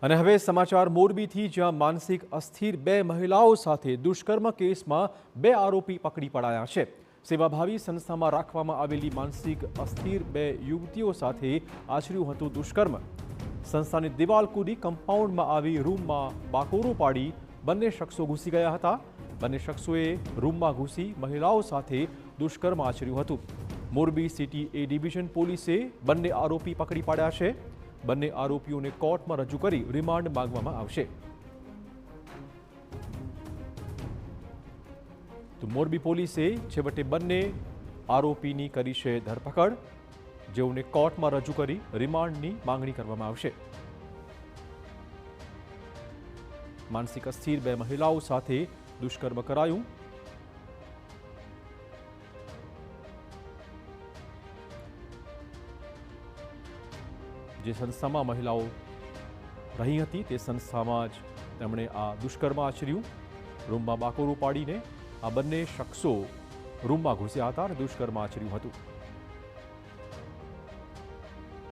અને હવે સમાચાર મોરબીથી, જ્યાં માનસિક અસ્થિર બે મહિલાઓ સાથે દુષ્કર્મ કેસમાં બે આરોપી પકડી પડાયા છે। સેવાભાવી સંસ્થામાં રાખવામાં આવેલી માનસિક અસ્થિર બે યુવતીઓ સાથે આચર્યું હતું દુષ્કર્મ। સંસ્થાની દિવાલ કૂદી કમ્પાઉન્ડમાં આવી રૂમમાં બાકોરો પાડી બંને શખ્સો ઘૂસી ગયા હતા। બંને શખ્સોએ રૂમમાં ઘૂસી મહિલાઓ સાથે દુષ્કર્મ આચર્યું હતું। મોરબી સિટી એ ડિવિઝન પોલીસે બંને આરોપી પકડી પાડ્યા છે। બંને આરોપીઓને કોર્ટમાં રજૂ કરી રિમાન્ડ માંગવામાં આવશે। તો મોરબી પોલીસે છેવટે બંને આરોપીની કરી છે ધરપકડ, જેઓને કોર્ટમાં રજૂ કરી રિમાન્ડની માંગણી કરવામાં આવશે। માનસિક અસ્થિર બે મહિલાઓ સાથે દુષ્કર્મ કરાયું। જે સંસ્થામાં મહિલાઓ રહી હતી તે સંસ્થામાં જ તેમણે આ દુષ્કર્મ આચર્યું। રૂમમાં બાકોરો પાડીને આ બંને શખ્સો રૂમમાં ઘૂસ્યા હતા અને દુષ્કર્મ આચર્યું હતું।